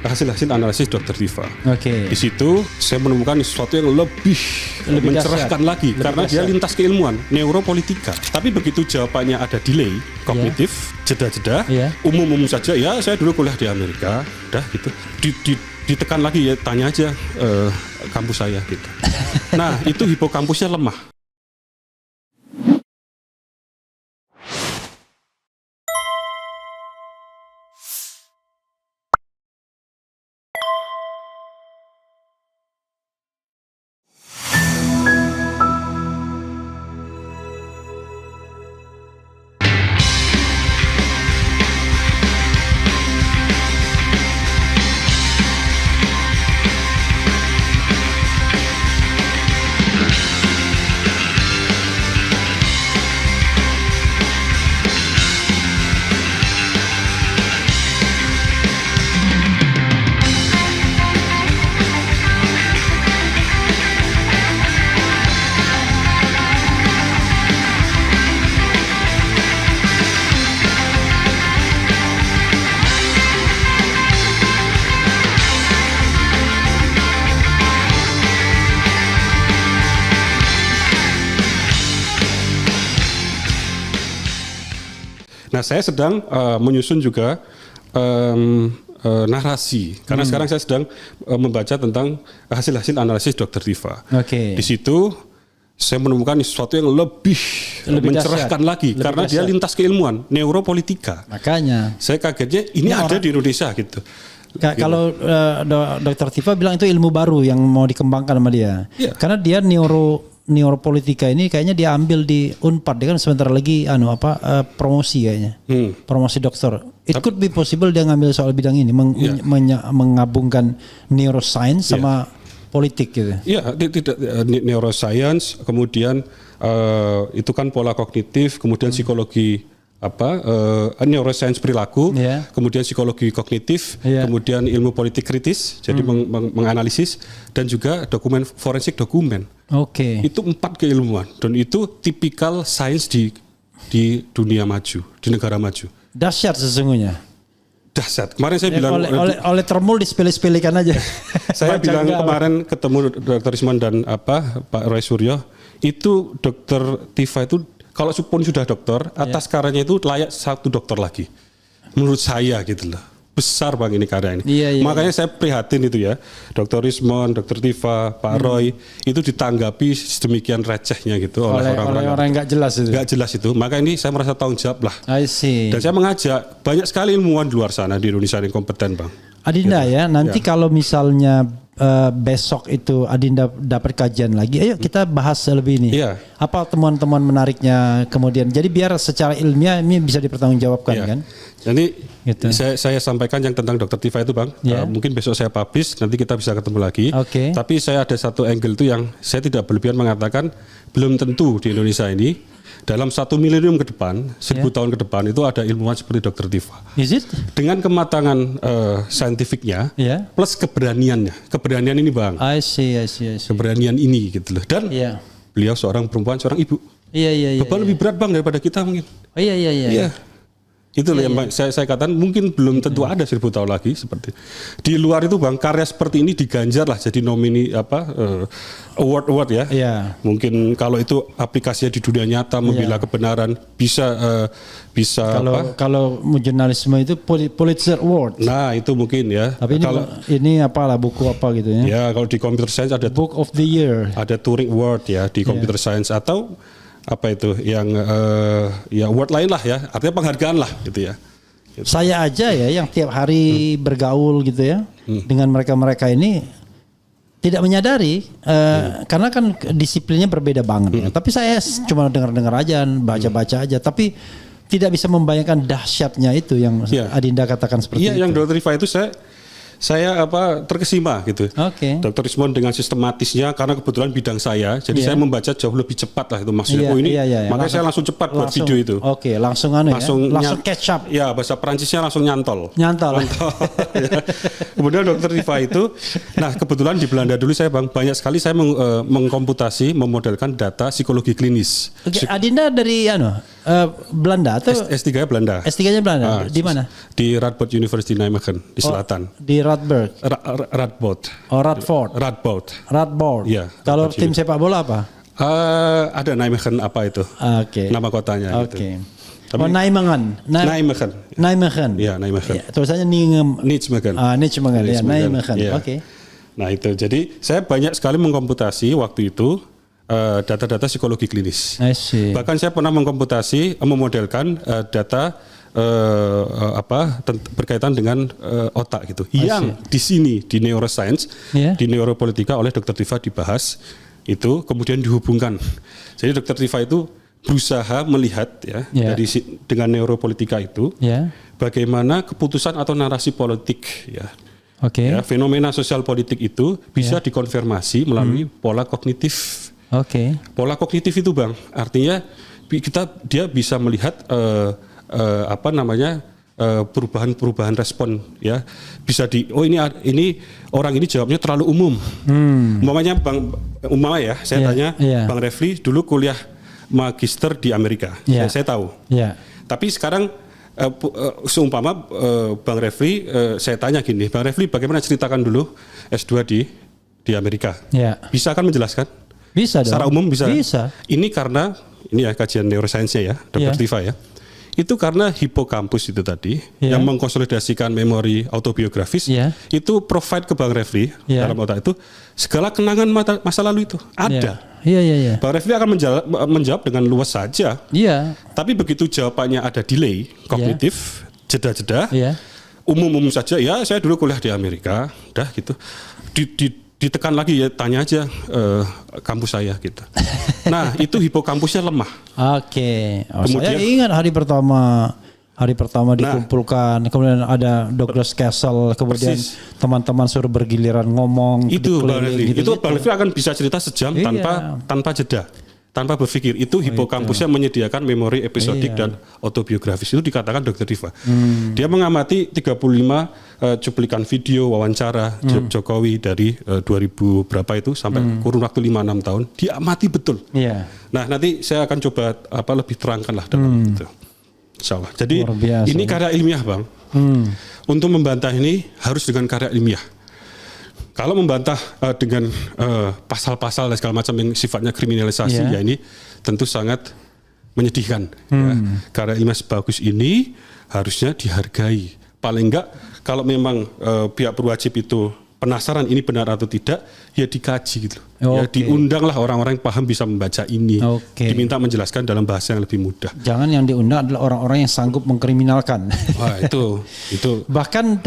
hasil-hasil analisis Dr. Tifa. Oke. Di situ saya menemukan sesuatu yang lebih mencerahkan lagi karena dia lintas keilmuan neuropolitika. Tapi begitu jawabannya ada delay kognitif, jeda-jeda, umum-umum saja. Ya saya dulu kuliah di Amerika, udah gitu. Ditekan lagi ya, tanya aja kampus saya gitu. Nah itu hipokampusnya lemah. Nah, saya sedang menyusun juga narasi karena sekarang saya sedang membaca tentang hasil-hasil analisis Dr. Tifa. Oke. Di situ saya menemukan sesuatu yang lebih mencerahkan lagi karena dia lintas keilmuan neuropolitika. Makanya saya kagetnya ini ada di Indonesia gitu. Kalau Dr. Tifa bilang itu ilmu baru yang mau dikembangkan sama dia. Karena dia neuropolitika ini kayaknya dia ambil di Unpad, dia kan sebentar lagi promosi kayaknya. Promosi dokter. It could be possible dia ngambil soal bidang ini menggabungkan neuroscience sama politik gitu. Iya, tidak neuroscience, kemudian itu kan pola kognitif, kemudian psikologi neuroscience perilaku, kemudian psikologi kognitif, kemudian ilmu politik kritis, jadi menganalisis, dan juga dokumen forensik dokumen. Oke. Itu 4 keilmuan dan itu tipikal sains di dunia maju, di negara maju. Dahsyat sesungguhnya. Dahsyat. Kemarin saya bilang oleh Termul disepele-sepelekan aja. Saya bilang kemarin ketemu Dr. Isman dan Pak Roy Suryo, itu Dr. Tifa itu kalau pun sudah dokter, atas karyanya itu layak 1 dokter lagi. Menurut saya gitu loh. Besar Bang ini karya ini. Makanya saya prihatin itu ya. Dr. Isman, Dr. Tifa, Pak Roy itu ditanggapi sedemikian recehnya gitu oleh orang-orang yang nggak jelas itu. Nggak jelas itu. Maka ini saya merasa tanggung jawab lah. I see. Dan saya mengajak banyak sekali ilmuwan di luar sana di Indonesia yang kompeten Bang. Adinda gitu. Nanti kalau misalnya besok itu Adinda dapat kajian lagi, ayo kita bahas lebih ini. Apa temuan-temuan menariknya kemudian. Jadi biar secara ilmiah ini bisa dipertanggungjawabkan kan. Jadi gitu. Saya sampaikan yang tentang Dr. Tifa itu Bang. Mungkin besok saya publish, nanti kita bisa ketemu lagi. Tapi saya ada satu angle itu yang saya tidak berlebihan mengatakan belum tentu di Indonesia ini dalam 1 milenium ke depan, 1000 tahun ke depan itu ada ilmuwan seperti Dr. Tifa. Is it? Dengan kematangan saintifiknya plus keberaniannya. Keberanian ini Bang. I see. Keberanian ini gitu loh. Dan beliau seorang perempuan, seorang ibu. Beban lebih berat Bang daripada kita mungkin. Iya. Itu yang saya katakan mungkin belum tentu ada 1000 tahun lagi seperti di luar itu Bang, karya seperti ini diganjar lah jadi nomini award ya. Mungkin kalau itu aplikasinya di dunia nyata membela kebenaran bisa kalau jurnalisme itu Pulitzer Award. Nah, itu mungkin ya. Tapi ini apalah buku apa gitu ya. Ya, kalau di computer science ada Book of the Year. Ada Turing Award ya di computer science atau apa itu yang award lain lah ya, artinya penghargaan lah gitu ya. Gitu. Saya aja ya yang tiap hari bergaul gitu ya dengan mereka ini tidak menyadari karena kan disiplinnya berbeda banget ya. Tapi saya cuma dengar aja, baca aja, tapi tidak bisa membayangkan dahsyatnya itu yang Adinda katakan seperti itu. Iya, yang Dr. Tifa itu saya terkesima gitu. Dr. Ismon dengan sistematisnya karena kebetulan bidang saya, jadi saya membaca jauh lebih cepat lah itu maksudnya. Makanya saya langsung cepat buat video itu. Langsung catch up. Ya, bahasa Perancisnya langsung nyantol. Ya. Kemudian Dr. Tifa itu, nah kebetulan di Belanda dulu saya Bang, banyak sekali saya mengkomputasi, memodelkan data psikologi klinis. Adinda dari Belanda atau S3 Belanda. S3-nya Belanda? Di mana? Di Radboud University Nijmegen di selatan. Di Radboud. Radboud. Oh, Radford. Radboud. Iya. Kalau tim sepak bola apa? Ada Nijmegen apa itu? Oke. Nama kotanya. Oke. Gitu. Nijmegen. Nijmegen. Iya, Nijmegen. Ya, tulisannya Nijmegen. Nijmegen. Ya, Nijmegen. Iya. Oke. Nah itu, jadi saya banyak sekali mengkomputasi waktu itu data-data psikologi klinis. I see. Bahkan saya pernah mengkomputasi, memodelkan data berkaitan dengan otak gitu. Yang di sini di neuroscience, di neuropolitika oleh Dr. Tifa dibahas itu, kemudian dihubungkan. Jadi Dr. Tifa itu berusaha melihat dari dengan neuropolitika itu bagaimana keputusan atau narasi politik fenomena sosial politik itu bisa dikonfirmasi melalui pola kognitif. Pola kognitif itu Bang, artinya dia bisa melihat perubahan respon ya. Bisa ini orang ini jawabnya terlalu umum. Umpamanya saya tanya Bang Refli dulu kuliah magister di Amerika. Saya tahu. Tapi sekarang seumpama Bang Refli saya tanya gini, Bang Refli bagaimana ceritakan dulu S2 di Amerika? Bisa kan menjelaskan? Bisa dong. Secara umum bisa. Ini karena kajian neuroscience-nya ya, Dr. Tifa ya. Itu karena hipokampus itu tadi yang mengkonsolidasikan memori autobiografis itu provide ke Bang Refli dalam otak itu segala kenangan masa lalu itu ada. Bang Refli akan menjawab dengan luas saja. Tapi begitu jawabannya ada delay kognitif, jeda-jeda, umum-umum saja. Ya saya dulu kuliah di Amerika, udah gitu. Ditekan lagi ya, tanya aja kampus saya gitu. Nah itu hipokampusnya lemah. Kemudian, saya ingat hari pertama dikumpulkan, kemudian ada Douglas Castle, kemudian teman-teman suruh bergiliran ngomong. Itu Bang Refli, itu Bang Refli akan bisa cerita sejam tanpa jeda. Tanpa berpikir, itu hipokampusnya menyediakan memori episodik dan autobiografis. Itu dikatakan Dr. Tifa. Dia mengamati 35 cuplikan video wawancara Jokowi dari 2000 berapa itu sampai kurun waktu 5-6 tahun. Dia amati betul. Nah nanti saya akan coba lebih terangkan lah dalam itu. Insya Allah. Jadi ini karya ilmiah Bang. Untuk membantah ini harus dengan karya ilmiah. Kalau membantah dengan pasal-pasal dan segala macam yang sifatnya kriminalisasi, ya ini tentu sangat menyedihkan. Karena ilmiah sebagus ini harusnya dihargai. Paling enggak kalau memang pihak berwajib itu penasaran ini benar atau tidak, ya dikaji gitu. Ya diundanglah orang-orang yang paham bisa membaca ini. Diminta menjelaskan dalam bahasa yang lebih mudah. Jangan yang diundang adalah orang-orang yang sanggup mengkriminalkan. Wah itu. Bahkan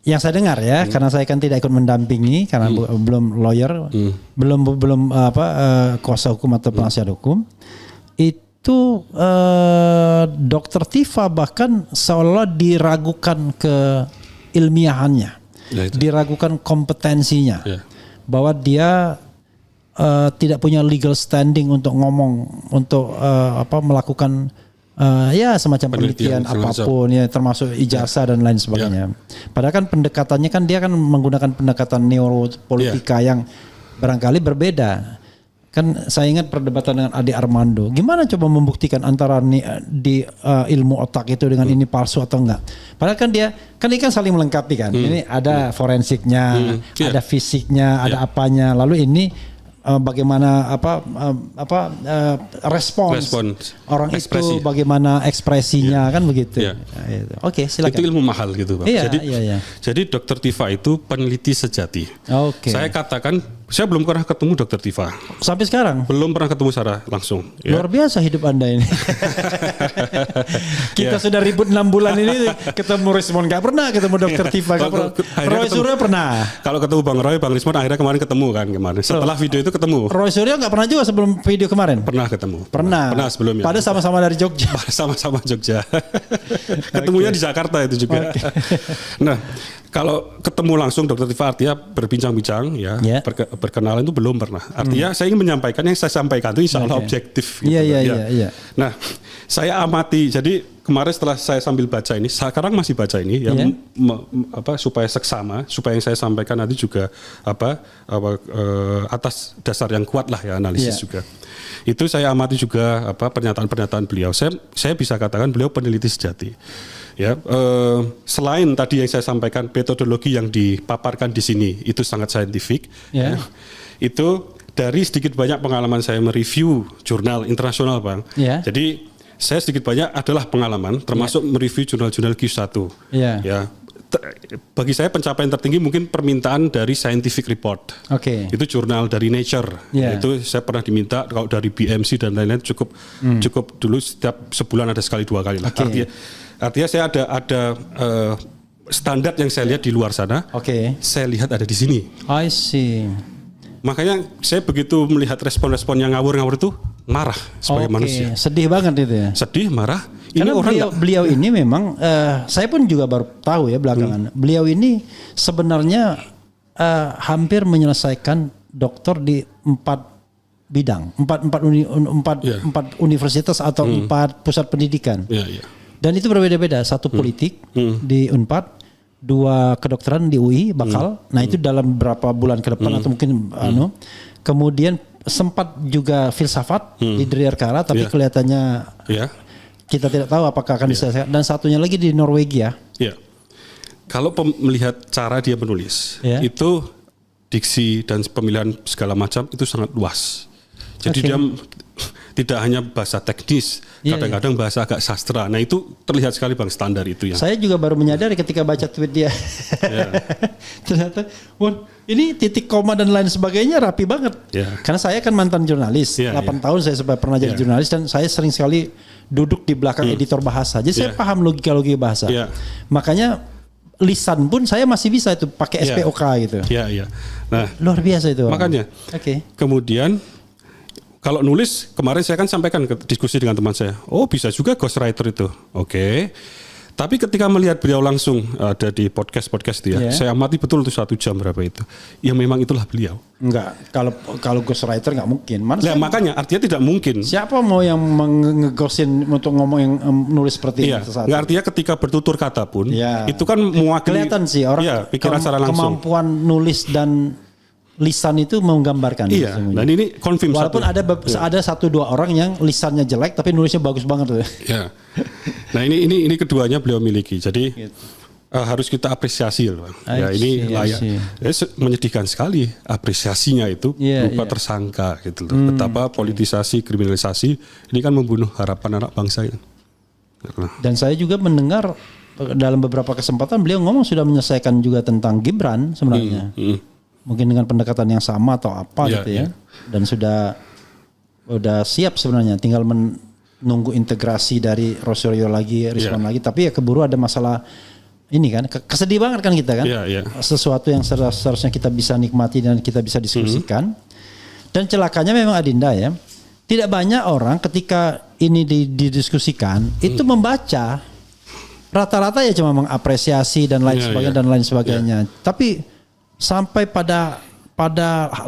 yang saya dengar karena saya kan tidak ikut mendampingi karena belum lawyer, belum kuasa hukum atau penasihat hukum. Itu Dr. Tifa bahkan seolah diragukan keilmiahannya, diragukan kompetensinya, bahwa dia tidak punya legal standing untuk ngomong, untuk melakukan semacam penelitian apapun termasuk ijazah dan lain sebagainya. Padahal kan pendekatannya kan dia kan menggunakan pendekatan neuropolitika yang barangkali berbeda. Kan saya ingat perdebatan dengan Ade Armando. Gimana coba membuktikan antara di ilmu otak itu dengan ini palsu atau enggak? Padahal kan ini kan saling melengkapi kan. Ini ada forensiknya, ada fisiknya, ada apanya. Lalu ini bagaimana respons orang ekspresi. itu, bagaimana ekspresinya kan begitu. Oke, silakan. Itu ilmu mahal gitu Bang. Jadi Dr. Tifa itu peneliti sejati. Saya katakan saya belum pernah ketemu Dr. Tifa. Sampai sekarang? Belum pernah ketemu secara langsung. Luar biasa hidup Anda ini. Kita sudah ribut 6 bulan ini ketemu Rismon. Gak pernah ketemu Dr. Tifa. Roy Suryo pernah. Kalau ketemu Bang Roy, Bang Rismon akhirnya kemarin ketemu kan kemarin. Setelah video itu ketemu. Roy Suryo gak pernah juga sebelum video kemarin? Pernah ketemu. Pernah sebelumnya. Padahal sama-sama dari Jogja. Sama-sama Jogja. Ketemunya di Jakarta itu juga. Nah, kalau ketemu langsung Dr. Tifa artinya berbincang-bincang berkenalan itu belum pernah. Artinya saya ingin menyampaikan yang saya sampaikan itu insya Allah objektif. Iya. Nah, saya amati. Jadi kemarin setelah saya sambil baca ini, sekarang masih baca ini, ya, supaya seksama, supaya yang saya sampaikan nanti juga atas dasar yang kuat lah ya analisis juga. Itu saya amati juga pernyataan-pernyataan beliau. Saya bisa katakan beliau peneliti sejati. Ya, selain tadi yang saya sampaikan metodologi yang dipaparkan di sini itu sangat saintifik. Ya, itu dari sedikit banyak pengalaman saya mereview jurnal internasional, Bang. Jadi saya sedikit banyak adalah pengalaman, termasuk mereview jurnal-jurnal Q1. Ya, bagi saya pencapaian tertinggi mungkin permintaan dari scientific report. Itu jurnal dari Nature. Itu saya pernah diminta kalau dari BMC dan lain-lain cukup dulu setiap sebulan ada sekali 2 kali lah. Artinya saya ada standar yang saya lihat di luar sana. Saya lihat ada di sini. I see. Makanya saya begitu melihat respon-respon yang ngawur-ngawur itu marah sebagai manusia. Sedih banget itu ya. Sedih, marah. Karena beliau ini memang saya pun juga baru tahu ya belakangan. Beliau ini sebenarnya hampir menyelesaikan doktor di 4 bidang, 4 universitas atau 4 pusat pendidikan. Dan itu berbeda-beda. 1 politik di Unpad, 2 kedokteran di UI bakal. Nah itu dalam berapa bulan ke depan atau mungkin kemudian sempat juga filsafat di Dryarkara, tapi kelihatannya kita tidak tahu apakah akan diselesaikan. Dan satunya lagi di Norwegia. Kalau melihat cara dia menulis, itu diksi dan pemilihan segala macam itu sangat luas. Jadi dia tidak hanya bahasa teknis, kadang-kadang bahasa agak sastra. Nah itu terlihat sekali Bang standar itu ya. Saya juga baru menyadari ketika baca tweet dia. Ternyata, ini titik koma dan lain sebagainya rapi banget. Karena saya kan mantan jurnalis, 8 tahun saya pernah jadi jurnalis dan saya sering sekali duduk di belakang editor bahasa. Jadi saya paham logika-logika bahasa. Makanya lisan pun saya masih bisa itu pakai SPOK gitu. Nah, luar biasa itu. Makanya. Kemudian kalau nulis, kemarin saya kan sampaikan ke diskusi dengan teman saya, bisa juga ghostwriter itu. Tapi ketika melihat beliau langsung ada di podcast dia, saya amati betul itu 1 jam berapa itu. Ya memang itulah beliau. Enggak, kalau ghostwriter nggak mungkin. Makanya artinya tidak mungkin. Siapa mau yang ngegosin untuk ngomong yang nulis seperti itu? Nggak, artinya ketika bertutur kata pun, itu kan mewakili. Kelihatan sih orang pikiran secara langsung. Kemampuan nulis dan lisan itu menggambarkan. Dan ini confirm. Walaupun ada 1-2 orang yang lisannya jelek tapi nulisnya bagus banget tuh. Nah ini keduanya beliau miliki. Jadi harus kita apresiasi loh. Ini layak. Menyedihkan sekali apresiasinya itu berupa tersangka gitu loh. Betapa politisasi, kriminalisasi ini kan membunuh harapan anak bangsa ini. Dan saya juga mendengar dalam beberapa kesempatan beliau ngomong sudah menyelesaikan juga tentang Gibran sebenarnya. Mungkin dengan pendekatan yang sama atau apa gitu ya. Dan sudah siap sebenarnya, tinggal menunggu integrasi dari Rosario lagi, Rizwan lagi. Tapi ya keburu ada masalah ini kan, kesedih banget kan kita kan. Sesuatu yang seharusnya kita bisa nikmati dan kita bisa diskusikan. Dan celakanya memang Adinda ya, tidak banyak orang ketika ini didiskusikan itu membaca. Rata-rata ya cuma mengapresiasi dan lain sebagainya. Tapi sampai pada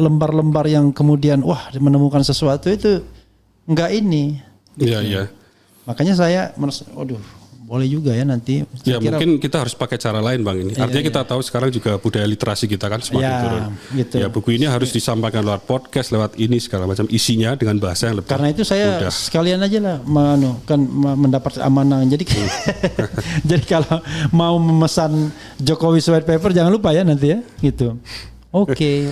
lembar-lembar yang kemudian menemukan sesuatu itu enggak ini. Makanya saya boleh juga ya nanti. Mungkin kita harus pakai cara lain Bang ini. Artinya kita tahu sekarang juga budaya literasi kita kan semakin turun. Gitu. Buku ini harus disampaikan lewat podcast, lewat ini segala macam isinya dengan bahasa yang lebih. Karena itu saya mudah. Sekalian aja lah mendapat amanah. Jadi jadi kalau mau memesan Jokowi White Paper jangan lupa ya nanti ya gitu. Oke.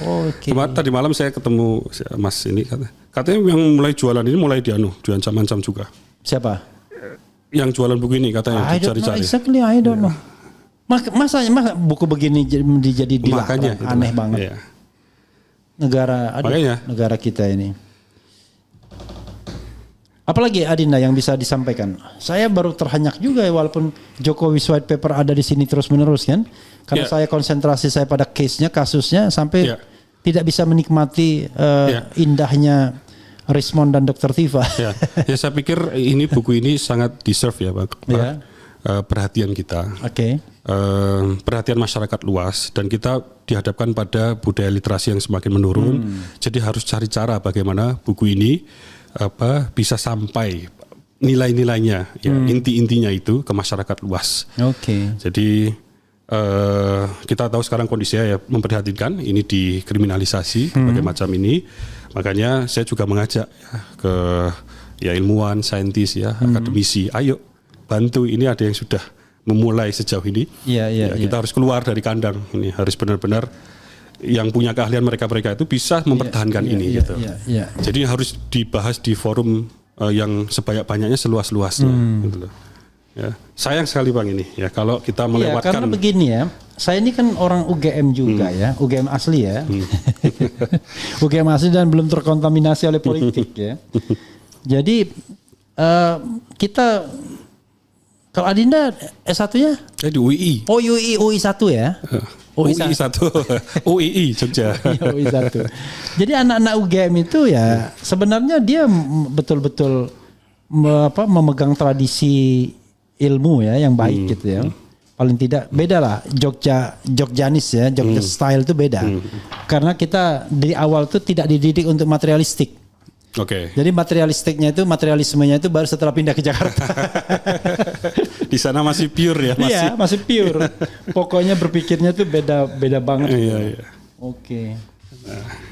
Tadi malam saya ketemu Mas ini katanya yang mulai jualan ini mulai diancam-ancam juga. Siapa? Yang jualan buku ini katanya dicari-cari. Exactly, I don't know. Masa buku begini jadi dilarang, aneh banget. Negara kita ini. Apalagi Adinda yang bisa disampaikan? Saya baru terhanyak juga ya, walaupun Jokowi White Paper ada di sini terus-menerus kan. Karena saya konsentrasi saya pada kasusnya sampai tidak bisa menikmati indahnya Rismond dan Dr. Tiva. Saya pikir buku ini sangat deserve ya Pak. Perhatian kita. Perhatian masyarakat luas dan kita dihadapkan pada budaya literasi yang semakin menurun. Jadi harus cari cara bagaimana buku ini bisa sampai nilai-nilainya, ya inti-intinya itu ke masyarakat luas. Oke. Jadi kita tahu sekarang kondisinya ya memprihatinkan, ini dikriminalisasi berbagai macam ini. Makanya saya juga mengajak ya, ke ya ilmuwan, saintis ya, akademisi, ayo bantu, ini ada yang sudah memulai sejauh ini. Kita harus keluar dari kandang, ini harus benar-benar yang punya keahlian mereka itu bisa mempertahankan ini gitu. Jadi harus dibahas di forum yang sebanyak-banyaknya, seluas-luasnya gitu loh. Ya, sayang sekali Bang ini ya kalau kita melewatkan. Karena begini ya, saya ini kan orang UGM juga ya, UGM asli ya, UGM asli dan belum terkontaminasi oleh politik ya. Jadi kita, kalau Adinda S1-nya? Di UII. Oh UI 1 ya? UI 1, UII Jogja. UI 1. Jadi anak-anak UGM itu ya sebenarnya dia betul-betul memegang tradisi ilmu ya yang baik gitu ya. Paling tidak beda lah Jogjanis ya, Jogja style itu beda. Karena kita dari awal tuh tidak dididik untuk materialistik. Oke. Jadi materialismenya itu baru setelah pindah ke Jakarta. Di sana masih pure ya, Iya, masih pure. Pokoknya berpikirnya tuh beda banget. Iya. Oke. Nah.